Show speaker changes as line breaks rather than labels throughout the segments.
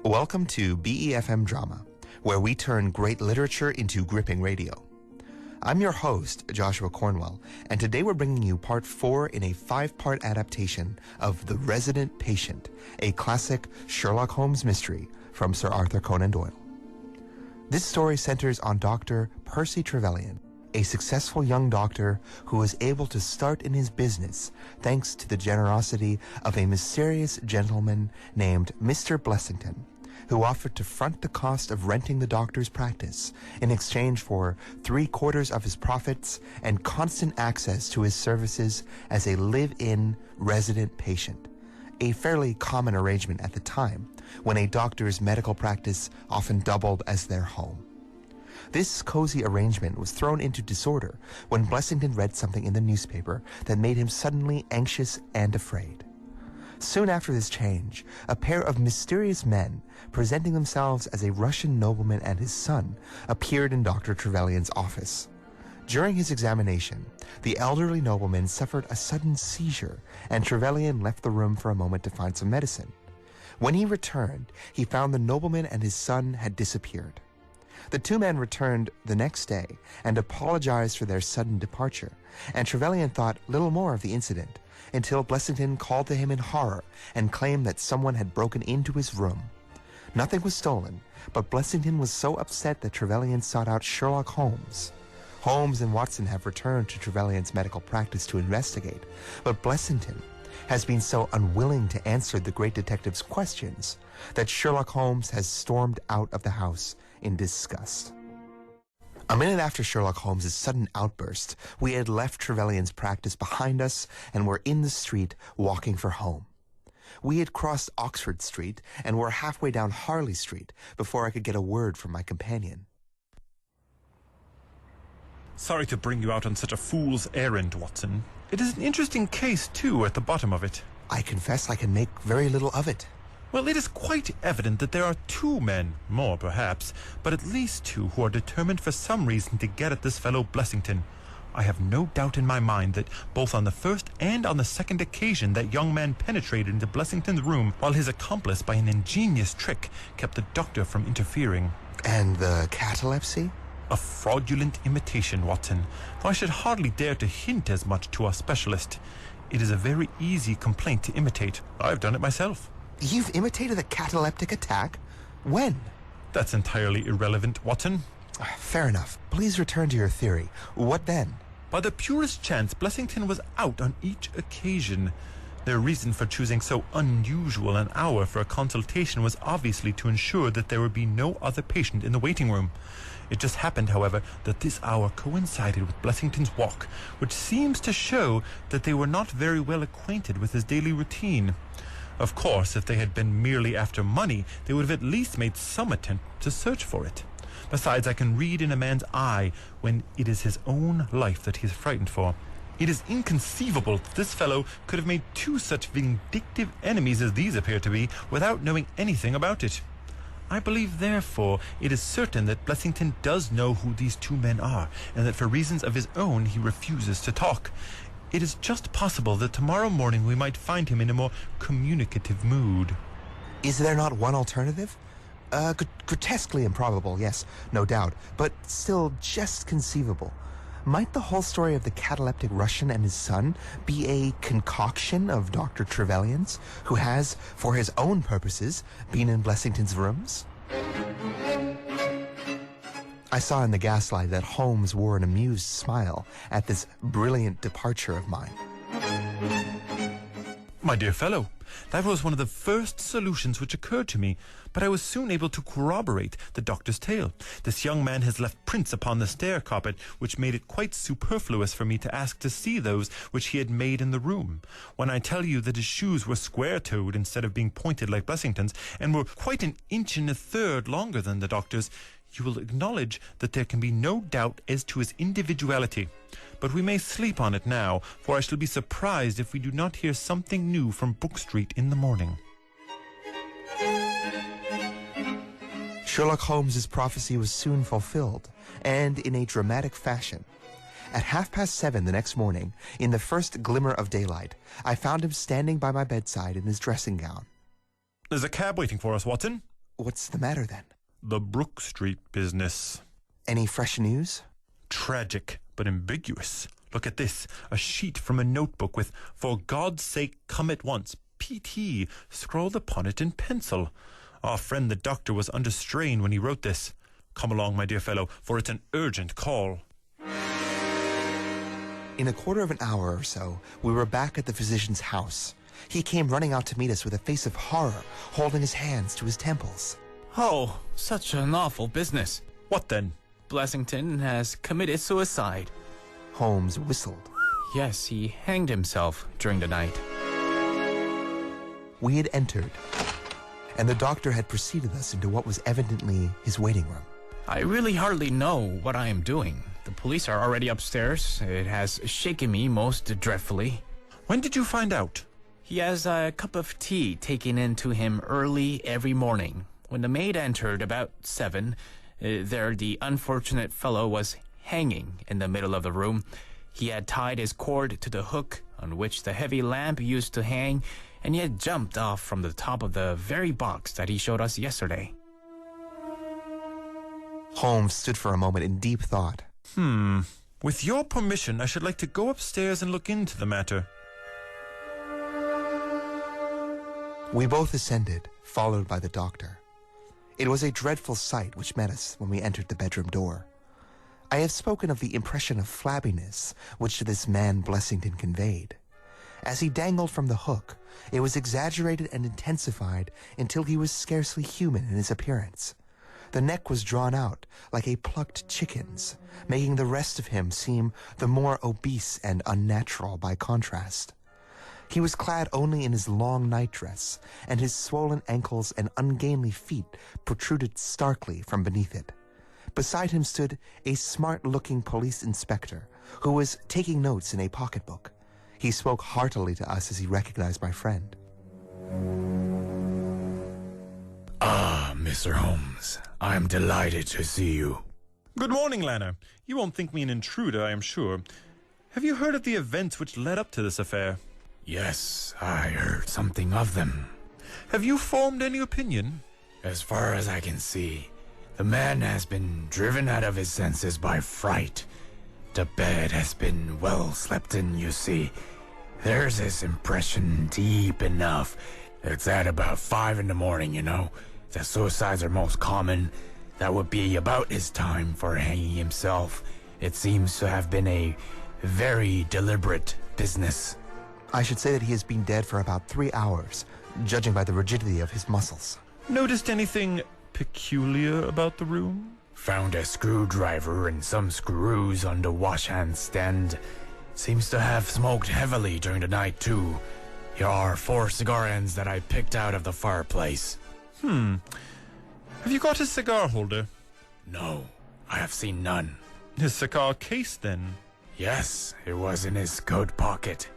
Welcome to BeFM Drama, where we turn great literature into gripping radio. I'm your host, Joshua Cornwell, and today we're bringing you part 4 in a 5-part adaptation of The Resident Patient, a classic Sherlock Holmes mystery from Sir Arthur Conan Doyle. This story centers on Dr. Percy Trevelyan, a successful young doctor who was able to start in his business thanks to the generosity of a mysterious gentleman named Mr. Blessington, who offered to front the cost of renting the doctor's practice in exchange for 3/4 of his profits and constant access to his services as a live-in resident patient, a fairly common arrangement at the time when a doctor's medical practice often doubled as their home. This cozy arrangement was thrown into disorder when Blessington read something in the newspaper that made him suddenly anxious and afraid. Soon after this change, a pair of mysterious men, presenting themselves as a Russian nobleman and his son, appeared in Dr. Trevelyan's office. During his examination, the elderly nobleman suffered a sudden seizure, and Trevelyan left the room for a moment to find some medicine. When he returned, he found the nobleman and his son had disappeared. The two men returned the next day and apologized for their sudden departure, and Trevelyan thought little more of the incident until Blessington called to him in horror and claimed that someone had broken into his room. Nothing was stolen, but Blessington was so upset that Trevelyan sought out Sherlock Holmes. Holmes and Watson have returned to Trevelyan's medical practice to investigate, but Blessington has been so unwilling to answer the great detective's questions that Sherlock Holmes has stormed out of the house in disgust. A minute after Sherlock Holmes' sudden outburst, we had left Trevelyan's practice behind us and were in the street walking for home. We had crossed Oxford Street and were halfway down Harley Street before I could get a word from my companion.
Sorry to bring you out on such a fool's errand, Watson. It is an interesting case, too, at the bottom of it.
I confess I can make very little of it.
Well, it is quite evident that there are 2 men, more perhaps, but at least 2 who are determined for some reason to get at this fellow Blessington. I have no doubt in my mind that both on the first and on the second occasion that young man penetrated into Blessington's room, while his accomplice, by an ingenious trick, kept the doctor from interfering.
And the catalepsy?
A fraudulent imitation, Watson, though I should hardly dare to hint as much to our specialist. It is a very easy complaint to imitate. I've done it myself.
You've imitated a cataleptic attack? When?
That's entirely irrelevant, Watson.
Fair enough. Please return to your theory. What then?
By the purest chance, Blessington was out on each occasion. Their reason for choosing so unusual an hour for a consultation was obviously to ensure that there would be no other patient in the waiting room. It just happened, however, that this hour coincided with Blessington's walk, which seems to show that they were not very well acquainted with his daily routine. Of course, if they had been merely after money, they would have at least made some attempt to search for it. Besides, I can read in a man's eye when it is his own life that he is frightened for. It is inconceivable that this fellow could have made 2 such vindictive enemies as these appear to be without knowing anything about it. I believe, therefore, it is certain that Blessington does know who these 2 men are, and that for reasons of his own he refuses to talk. It is just possible that tomorrow morning we might find him in a more communicative mood.
Is there not one alternative? Grotesquely improbable, yes, no doubt, but still just conceivable. Might the whole story of the cataleptic Russian and his son be a concoction of Dr. Trevelyan's, who has, for his own purposes, been in Blessington's rooms? I saw in the gaslight that Holmes wore an amused smile at this brilliant departure of mine.
My dear fellow, that was one of the first solutions which occurred to me, but I was soon able to corroborate the doctor's tale. This young man has left prints upon the stair carpet, which made it quite superfluous for me to ask to see those which he had made in the room. When I tell you that his shoes were square-toed instead of being pointed like Blessington's, and were quite 1 1/3 longer than the doctor's, you will acknowledge that there can be no doubt as to his individuality. But we may sleep on it now, for I shall be surprised if we do not hear something new from Brook Street in the morning.
Sherlock Holmes' prophecy was soon fulfilled, and in a dramatic fashion. At 7:30 the next morning, in the first glimmer of daylight, I found him standing by my bedside in his dressing gown.
There's a cab waiting for us, Watson.
What's the matter then?
The Brook Street business.
Any fresh news?
Tragic, but ambiguous. Look at this, a sheet from a notebook with, "For God's sake, come at once, P.T." scrawled upon it in pencil. Our friend the doctor was under strain when he wrote this. Come along, my dear fellow, for it's an urgent call.
In a quarter of an hour or so, we were back at the physician's house. He came running out to meet us with a face of horror, holding his hands to his temples.
Oh, such an awful business.
What then?
Blessington has committed suicide.
Holmes whistled.
Yes, he hanged himself during the night.
We had entered, and the doctor had preceded us into what was evidently his waiting room.
I really hardly know what I am doing. The police are already upstairs. It has shaken me most dreadfully.
When did you find out?
He has a cup of tea taken in to him early every morning. When the maid entered about 7, there the unfortunate fellow was hanging in the middle of the room. He had tied his cord to the hook on which the heavy lamp used to hang, and he had jumped off from the top of the very box that he showed us yesterday.
Holmes stood for a moment in deep thought.
With your permission, I should like to go upstairs and look into the matter.
We both ascended, followed by the doctor. It was a dreadful sight which met us when we entered the bedroom door. I have spoken of the impression of flabbiness which this man Blessington conveyed. As he dangled from the hook, it was exaggerated and intensified until he was scarcely human in his appearance. The neck was drawn out like a plucked chicken's, making the rest of him seem the more obese and unnatural by contrast. He was clad only in his long nightdress, and his swollen ankles and ungainly feet protruded starkly from beneath it. Beside him stood a smart-looking police inspector, who was taking notes in a pocketbook. He spoke heartily to us as he recognized my friend.
Ah, Mr. Holmes, I am delighted to see you.
Good morning, Lanner. You won't think me an intruder, I am sure. Have you heard of the events which led up to this affair?
Yes, I heard something of them.
Have you formed any opinion?
As far as I can see, the man has been driven out of his senses by fright. The bed has been well slept in, you see. There's this impression deep enough. It's at about 5 in the morning, you know. The suicides are most common. That would be about his time for hanging himself. It seems to have been a very deliberate business.
I should say that he has been dead for about 3 hours, judging by the rigidity of his muscles.
Noticed anything peculiar about the room?
Found a screwdriver and some screws on the washhand stand. Seems to have smoked heavily during the night, too. Here are 4 cigar ends that I picked out of the fireplace.
Have you got his cigar holder?
No, I have seen none.
His cigar case, then?
Yes, it was in his coat pocket.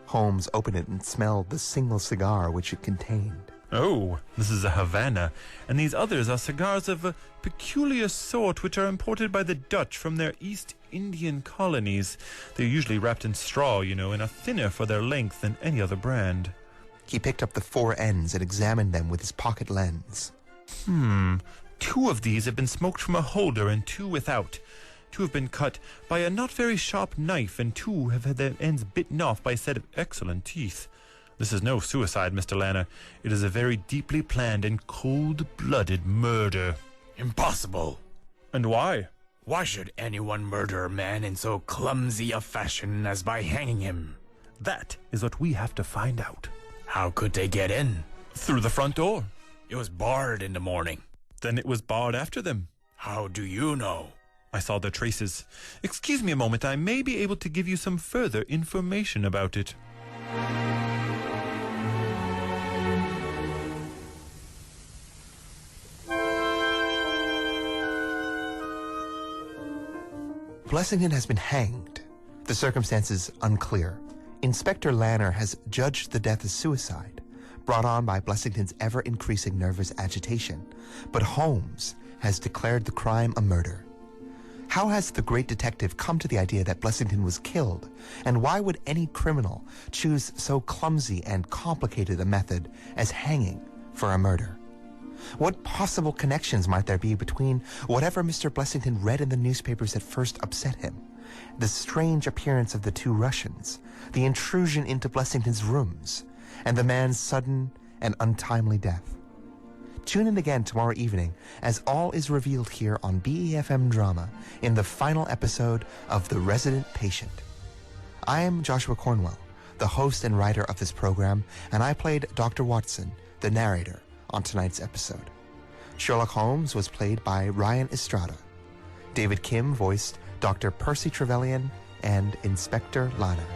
Holmes opened it and smelled the single cigar which it contained.
Oh, this is a Havana, and these others are cigars of a peculiar sort which are imported by the Dutch from their East Indian colonies. They're usually wrapped in straw, you know, and are thinner for their length than any other brand.
He picked up the 4 ends and examined them with his pocket lens.
2 of these have been smoked from a holder and 2 without. 2 have been cut by a not very sharp knife, and 2 have had their ends bitten off by a set of excellent teeth. This is no suicide, Mr. Lanner. It is a very deeply planned and cold-blooded murder.
Impossible.
And why?
Why should anyone murder a man in so clumsy a fashion as by hanging him?
That is what we have to find out.
How could they get in?
Through the front door.
It was barred in the morning.
Then it was barred after them.
How do you know?
I saw their traces. Excuse me a moment. I may be able to give you some further information about it.
Blessington has been hanged. The circumstances unclear. Inspector Lanner has judged the death as suicide, brought on by Blessington's ever-increasing nervous agitation, but Holmes has declared the crime a murder. How has the great detective come to the idea that Blessington was killed, and why would any criminal choose so clumsy and complicated a method as hanging for a murder? What possible connections might there be between whatever Mr. Blessington read in the newspapers that first upset him, the strange appearance of the two Russians, the intrusion into Blessington's rooms, and the man's sudden and untimely death? Tune in again tomorrow evening as all is revealed here on BeFM Drama in the final episode of The Resident Patient. I am Joshua Cornwell, the host and writer of this program, and I played Dr. Watson, the narrator, on tonight's episode. Sherlock Holmes was played by Ryan Estrada. David Kim voiced Dr. Percy Trevelyan and Inspector Lana.